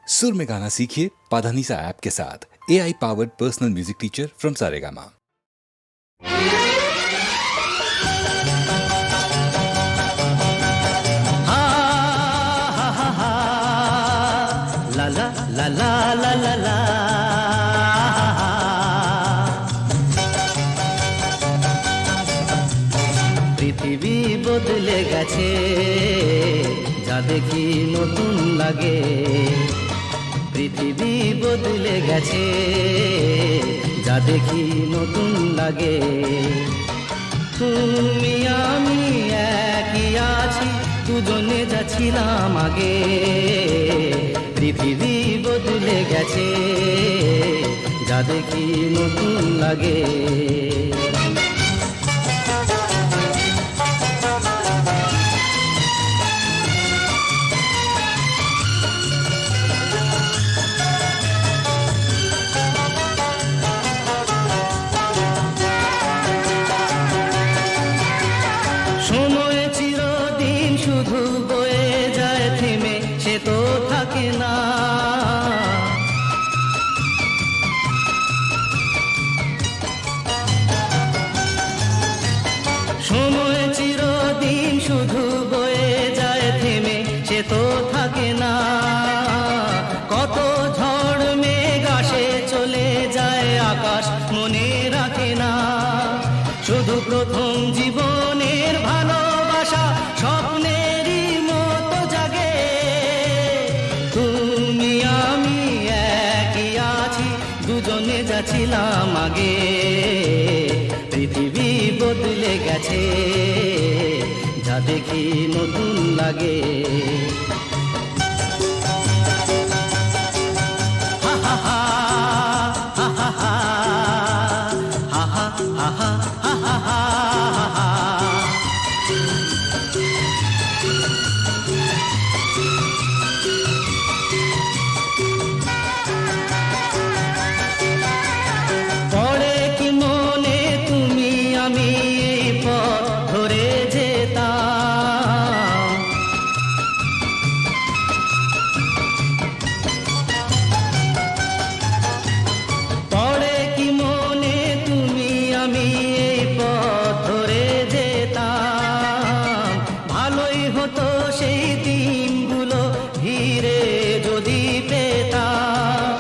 सुर में गाना सीखिए पाधानीसा ऐप के साथ। AI powered personal music teacher from Saregama. ला ला ला ला ला ला ला। পৃথিবী বদলে গেছে, যা দেখি নতুন লাগে। পৃথিবী বদলে গেছে, যা দেখি নতুন লাগে। তুমি আমি একই আছি, দুজনে যাচ্ছিলাম আগে। পৃথিবী বদলে গেছে, যা দেখি নতুন লাগে। সময় চিরদিন শুধু বয়ে যায় থেমে, সে তো থাকে না। সময় চিরদিন শুধু বয়ে যায় থেমে, সে তো থাকে না। কত ঝড় মেঘ আসে চলে যায়, আকাশ মনে রাখে না। শুধু প্রথম জীবনের ভালোবাসা স্বপ্নেরই মতো জাগে। তুমি আমি একই আছি, দুজনে যাচ্ছিলাম আগে। পৃথিবী বদলে গেছে, যা দেখি নতুন লাগে। হা হা হা হা হা হা হা হা হা হা হা। পড়ে কি মনে তুমি আমি এই পথ ধরে যেতাম। পড়ে কি মনে তুমি আমি এই পথ ধরে যেতাম। ভালোই হতো সেই দিনগুলো ধীরে যদি পেতাম।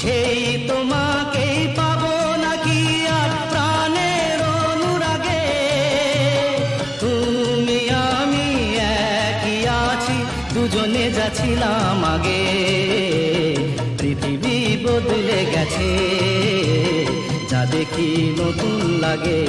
সেই তোমাকেই পাবো নাকি আর প্রাণের অনুরাগে। তুমি আমি একই আছি, দুজনে যাচ্ছিলাম আগে। পৃথিবী বদলে গেছে, যা দেখি নতুন লাগে।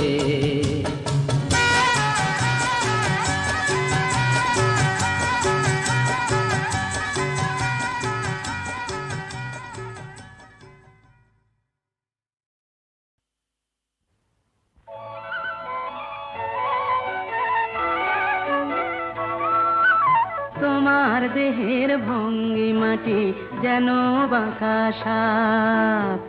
তোমার দেহের ভঙ্গিমাটি যেন বাঁকা সাপ।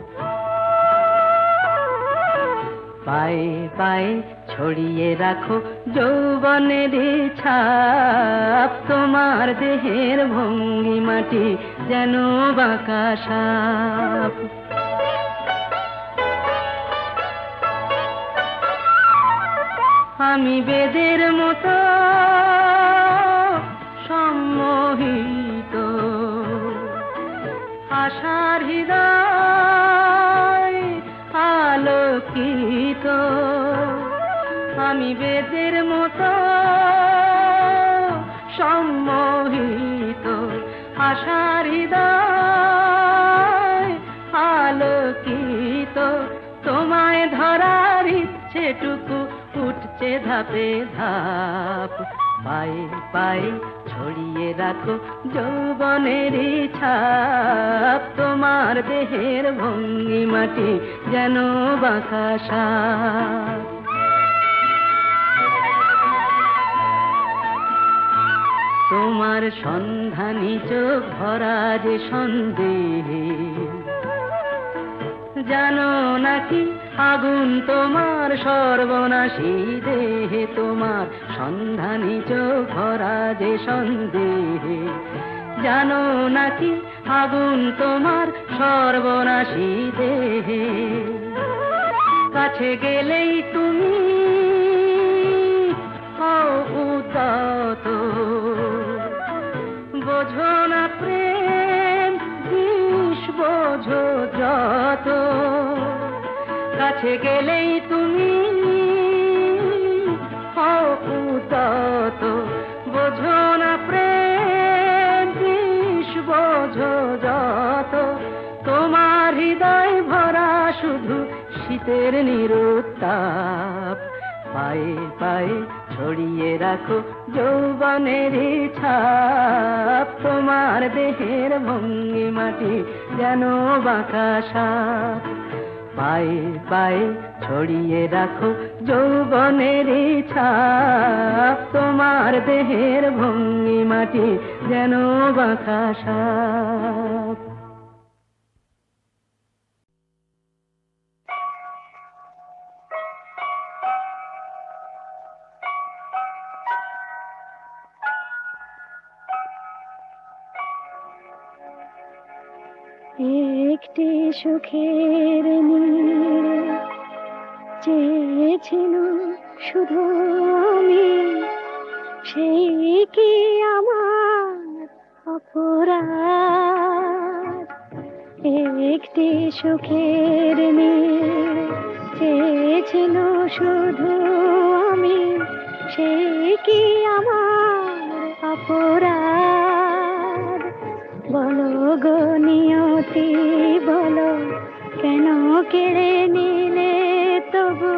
পায়ে পায়ে ছড়িয়ে রাখো যৌবনের ছাপ। তোমার দেহের ভঙ্গিমাটি যেন বাঁকা সাপ। আমি বেদের মতো সম্মোহিত, আশার হৃদয় আলোকিত। আমি বেদের মতো সম্মোহিত, আশার হৃদয় আলোকিত। তোমায় ধরার ইচ্ছেটুকু উঠছে ধাপে ধাপ। পায়ে পায়ে ছড়িয়ে রাখো যৌবনের ছাপ। তোমার দেহের ভঙ্গিমাটি যেন বাঁকা সাপ। তোমার সন্ধানী চোখ ভরা যে সন্দেহে, জানো নাকি আগুন তোমার সর্বনাশী দেহে। তোমার সন্ধানী চোখ ভরা যে সন্দেহে, জানো নাকি আগুন তোমার সর্বনাশী দেহে, কাছে গেলেই তুমি হও উদাত, বোঝো না প্রেম বিষ বোঝো যত, কাছে গেলেই তুমি হও উদাত, বোঝো না প্রেম বিষ বোঝো যত, তোমার হৃদয় ভরা শুধু শীতের নিরুত্তাপ, পায়ে পায়ে ছড়িয়ে রাখো যৌবনের ছাপ, তোমার দেহের ভঙ্গিমাটি যেন বাঁকা সাপ, পায়ে পায়ে ছড়িয়ে রাখো যৌবনের ছাপ, তোমার দেহের ভঙ্গিমাটি যেন বাঁকা সাপ। একটি সুখের নীড়ে চেয়েছিল শুধু আমি, সেই কি আমার অপরাধ? একটি সুখের নীড়ে চেয়েছিল শুধু আমি, সেই কি আমার অপরাধ? বলো গো নিয়তি বলো, কেন কেড়ে নিলে তবু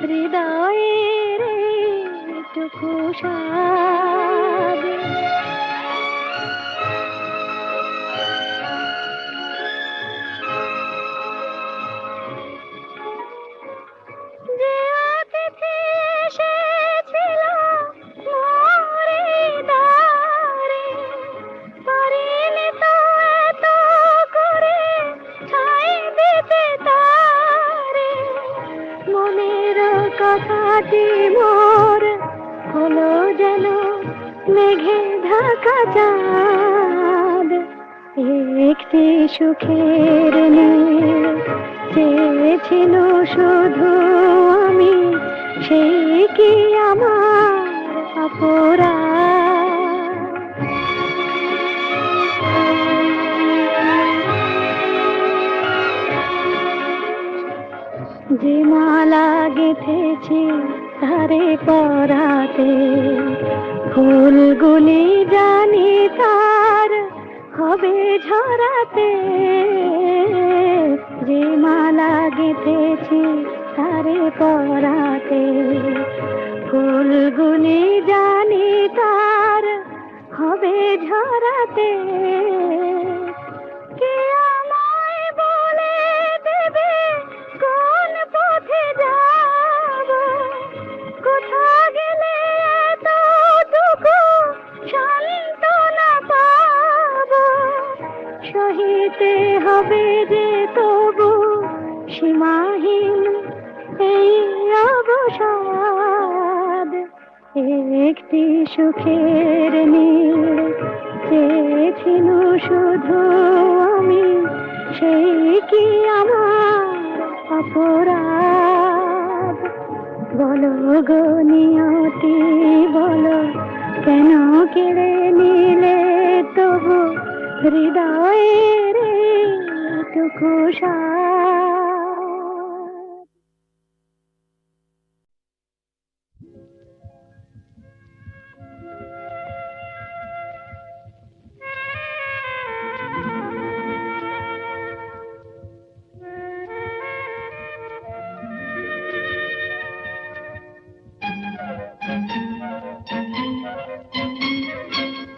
হৃদয়ের টুকু স্বাদ? যে অতিথি এসেছিল মোর দ্বারে, পারিনি তো এত করে ছাই দিতে তারে, মনের কথাটি মোর হলো যেন মেঘে ঢাকা চাঁদ। একটি সুখের নীড়ে চেয়েছিল শুধু আমি, সেই কি আমার অপরাধ? যে মালা গেঁথেছি তারে পরাতে, ফুলগুলি জানি তার হবে ঝরাতে। যে মালা গেঁথেছি তারে পরাতে, ফুলগুলি জানি তার হবে ঝরাতে। কে আমায় বলে দেবে কোন পথে যাব, কোথা গেলে এতটুকু সান্ত্বনা পাব? সহিতে হবে যে তবু সীমাহীন এই অবসাদ। একটি সুখের নীড়ে চেয়েছিল শুধু আমি, সেই কি আমার অপরাধ? বলো গো নিয়তি বলো, কেন কেড়ে নিলে তবু হৃদয়ের টুকু স্বাদ?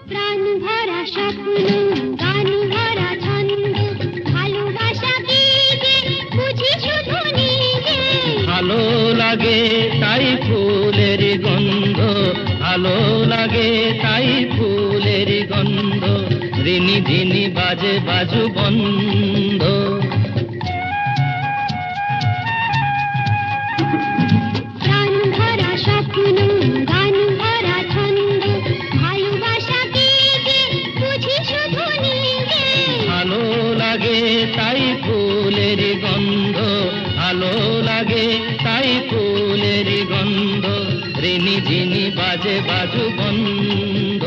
প্রাণ ভরা স্বপ্ন, গান ভরা ছন্দ, ভালোবাসা কি যে বুঝি শুধু নিজে। ভালো লাগে তাই ফুলের গন্ধ, ভালো লাগে তাই ফুলের গন্ধ, রিনি ঝিনি বাজে বাজু বন্ধ। প্রাণ ভরা স্বপ্ন, গান ভরা ছন্দ, ভালোবাসা কি যে বুঝি শুধু ভালো লাগে তাই ফুলের গন্ধ রিনি ঝিনি বাজে বাজু বন্ধ।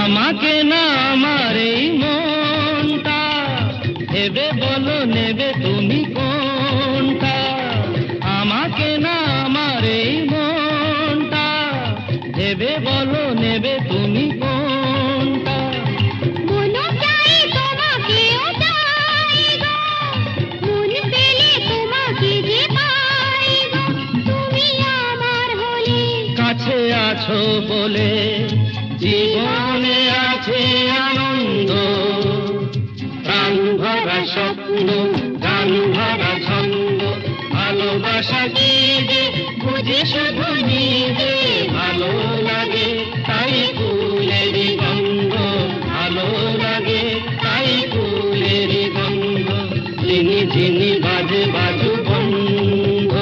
আমাকে না আমার এই মনটা ভেবে বলো নেবে তুমি কোনটা। আমাকে না আমার এই মনটা ভেবে বলো নেবে তুমি কোনটা। মন চাই তোমাকেও চাই গো, মন পেলে তোমাকে যে পাই গো, তুমি আমার হলে। কাছে আছো বলে জীবনে আছে আনন্দ, প্রাণ ভরা স্বপ্ন গান ভরা ছন্দ। ভালোবাসা কি যে বুঝি শুধু নিজে ভালো লাগে তাই ফুলের গন্ধ। ভালো লাগে তাই ফুলের গন্ধ ঝিনি ঝিনি বাজে বাজু বন্ধ।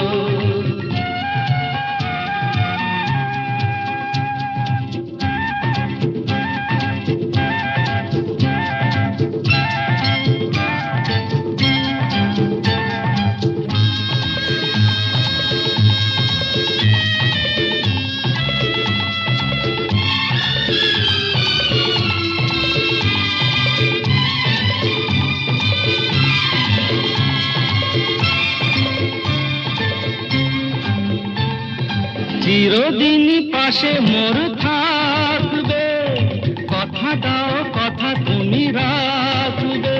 চিরদিনই পাশে মোর থাকবে, কথা দাও কথা তুমি রাখবে।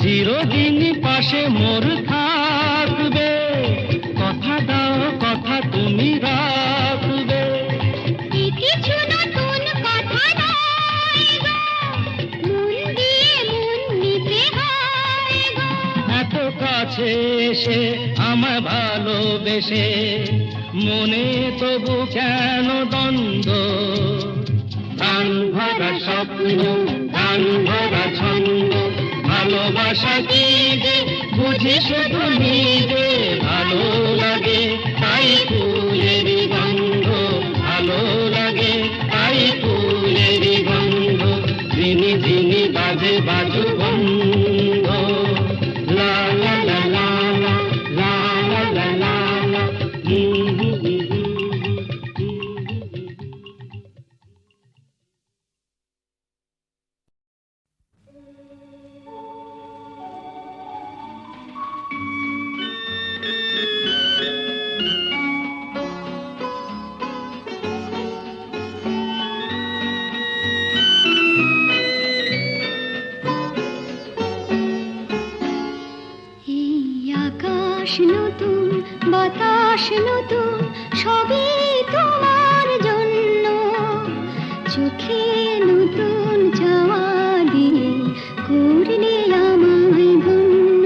চিরদিনই পাশে মোর থাকবে, কথা দাও কথা তুমি রাখবে। কিছু নতুন কথা নয় গো, মন দিয়ে মন নিতে হয় গো। এত কাছে এসে আমায় ভালোবেসে মনে তবু কেন দ্বন্দ্ব। প্রাণ ভরা স্বপ্ন গান ভরা ছন্দ। ভালোবাসা কি যে বুঝি শুধু নিজে ভালো লাগে তাই ফুলের গন্ধ। ভালো লাগে তাই ফুলের গন্ধ ঝিনি ঝিনি বাজে বাজু বন্ধ। লা লা লা লা লা লা লা লা লা। নতুন বাতাস নতুন সবই তোমার জন্য, চোখে নতুন চাওয়া দিয়ে করলে আমায় ধন্য।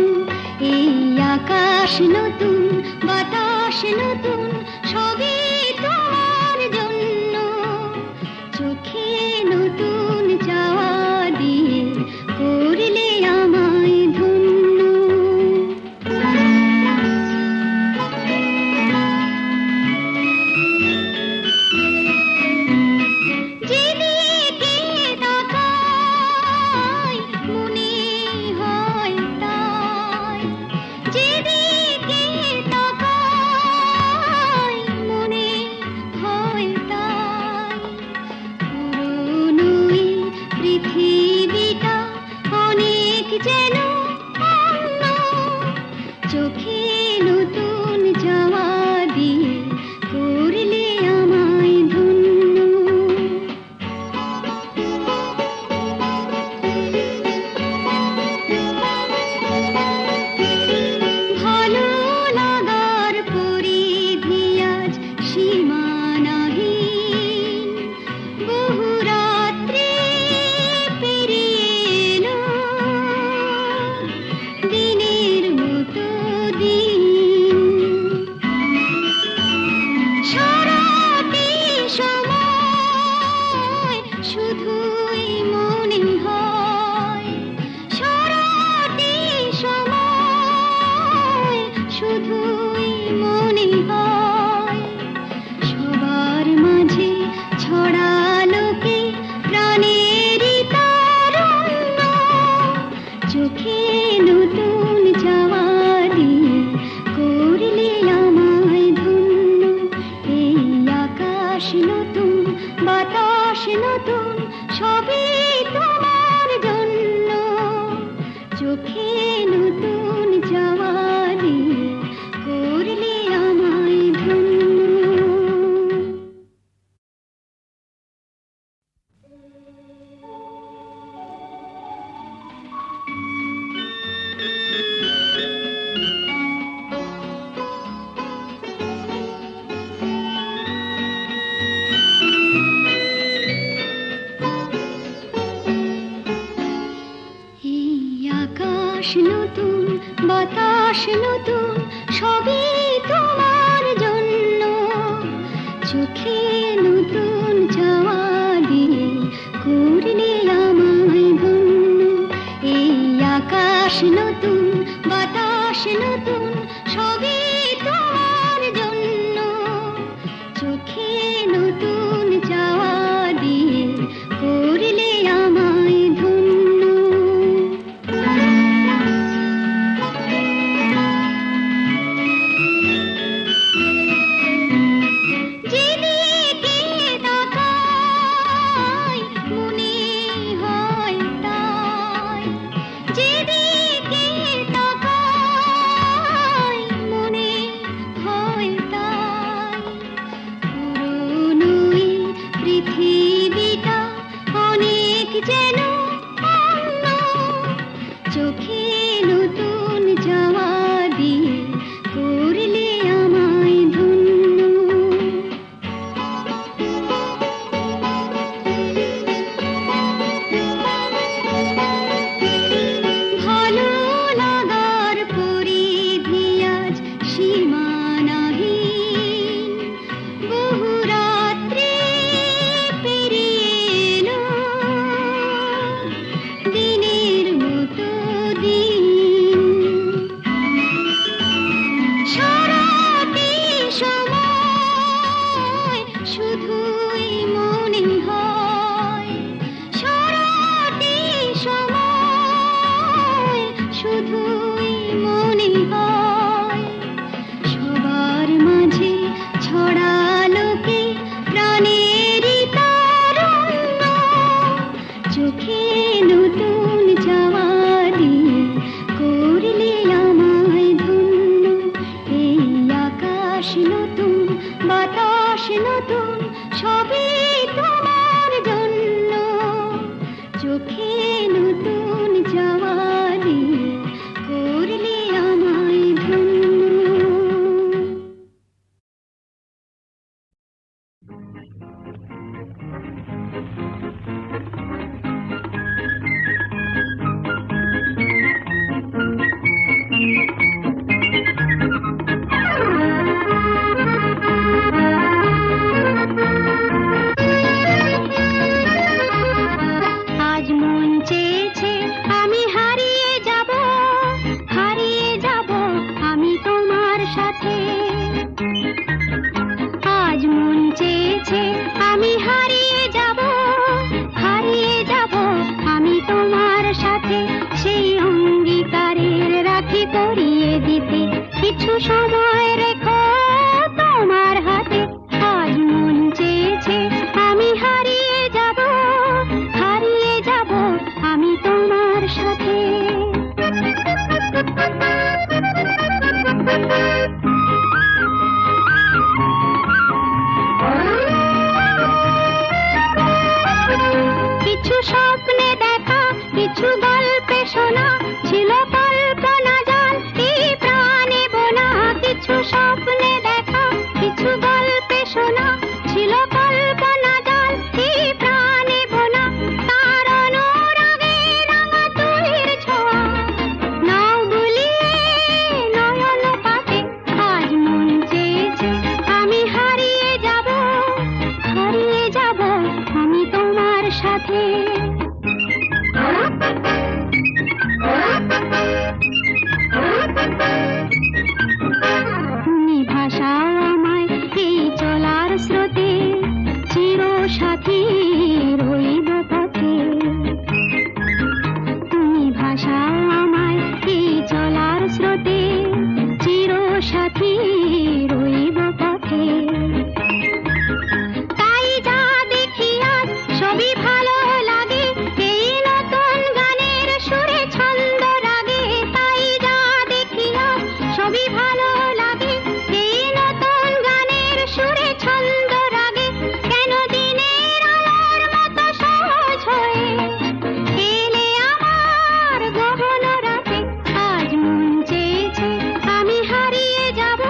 এই আকাশ নতুন বাতাস নতুন সবই তোমার জন্য, চোখে নতুন চাওয়া দিয়ে করলে আমায় ধন্য। পৃথিবীটা অনেক যেন অন্য, চোখে নতুন যাওয়া দিয়ে করলে আমায় ধন্য। ভালো লাগার পরিধি আজ সীমানাহীন, বহু রাত্রে পেরিয়ে এলো, দিনের মতো বাতাস নতুন, সবই তোমার জন্য। চোখে নতুন চাওয়া দিয়ে করলে আমায় ধন্য। এই আকাশ নতুন, বাতাস নতুন, সবই তোমার জন্য। চোখে নতুন চাওয়া দিয়ে করলে আমায় ধন্য। যেদিকে তাকাই মনে হয় তাই, যেদিকে তাকাই মনে হয় তাই। পুরনো এই পৃথিবীটা অনেক যেন অন্য। চোখে নতুন যাওয়া দিয়ে করলে আমায় ধন্য। ভালো লাগার পরিধি আজ সীমানাহীন। বহু রাত্রি পেরিয়ে এলো, দিনের মতো দিন। সারাটি সময় শুধুই মনে হয়, সারাটি সময় শুধুই মনে হয়। সবার মাঝে ছড়ালো কি প্রাণেরই তারুণ্য। চোখে নতুন চাওয়া দিয়ে করলে আমায় ধন্য। এই আকাশ নতুন, বাতাস নতুন, সবই তোমার জন্য। চোখে নতুন চাওয়া দিয়ে করলে আমায় ধন্য। আজ মন চেয়েছে আমি হারিয়ে যাব, হারিয়ে যাব আমি তোমার সাথে। আজ মন চেয়েছে আমি হারিয়ে যাব, হারিয়ে যাব আমি তোমার সাথে। সেই অঙ্গীকারের রাখি পরিয়ে দিতে কিছু সময় রেখো তোমার হাতে। আজ মন চেয়েছে আমি হারিয়ে যাব, হারিয়ে যাব আমি তোমার সাথে। কিছু স্বপ্নে দেখা, কিছু গল্পে শোনা, ছিল কল্পনা জাল এই প্রাণে বোনা। কিছু স্বপ্নে দেখা, কিছু গল্পে শোনা, ছিল কল্পনা জাল এই প্রাণে বোনা। তার অনুরাগে রাঙা তুলির ছোঁয়া নাও বুলিয়ে নয়ন পাতে। আজ মন চেয়েছে আমি হারিয়ে যাব, হারিয়ে যাব আমি তোমার সাথে। তুমি ভাষাও আমায় এই চলার স্রোতে, চির সাথী রইব পথে। তুমি ভাষাও আমায় এই চলার স্রোতে, চির সাথী রইব পথে। তাই যা দেখি আজ সবই ভালো লাগে, এই নতুন গানের সুরে ছন্দ রাগে। তাই যা দেখি আজ সবই ভালো লাগে, এই নতুন গানের সুরে ছন্দ রাগে। কেন দিনের আলোর মতো সহজ হয়ে এলে আমার গহন রাতে। আজ মন চেয়েছে আমি হারিয়ে যাব,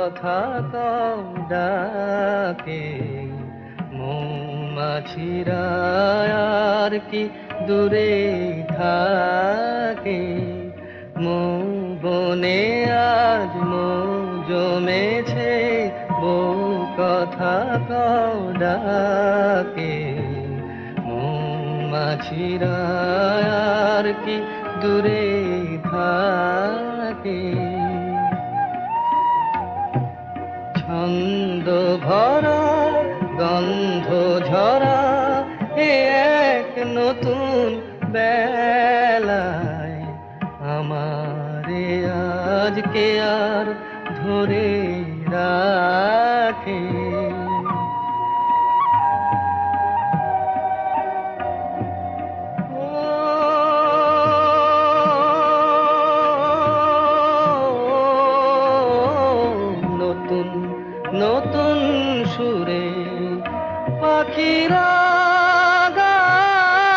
কথা কও ডাকে, মৌমাছিরা আর কি দূরে থাকে, মৌ বনে আজ মৌ জমেছে, বউ কথা কও ডাকে, মৌমাছিরা আর কি দূরে থাকে। ছন্দ ভরা গন্ধ ঝরা এ এক নতুন বেলায়, আমারে আজকে আর ধরে রাখে। নতুন নতুন সুরে পাখিরা গায়,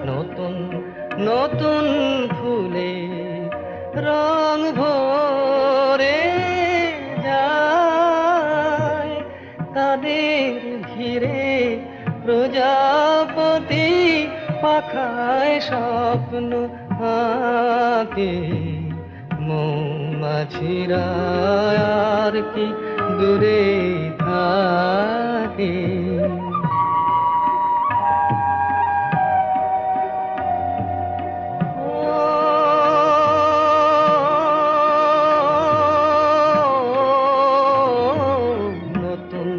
নতুন নতুন ফুলে রং ভরে যায়, তাদের ঘিরে প্রজাপতি পাখায় স্বপ্ন আঁকে, মৌমাছিরা আর কি দূরে থাকে। নতুন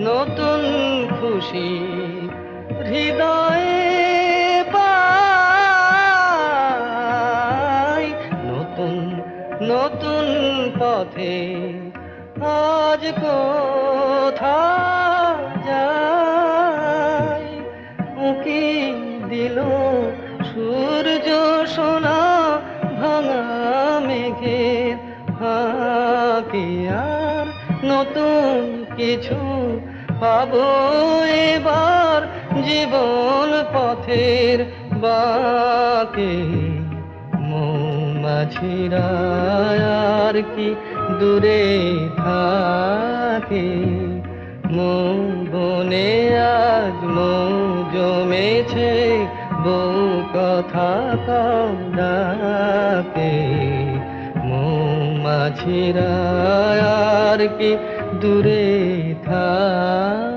নতুন খুশি হৃদয়ে পাই, নতুন নতুন পথে আজ কোথা যাই, উঁকি দিল সূর্য সোনা ভাঙা মেঘের ফাঁকে, আর নতুন কিছু পাবো এবার জীবন পথের বাঁকে, মৌমাছিরা আর কি দূরে থাকে, মৌ বনে আজ মৌ জমেছে, বউ কথা কও ডাকে, মৌমাছিরা আর কি দূরে থাকে।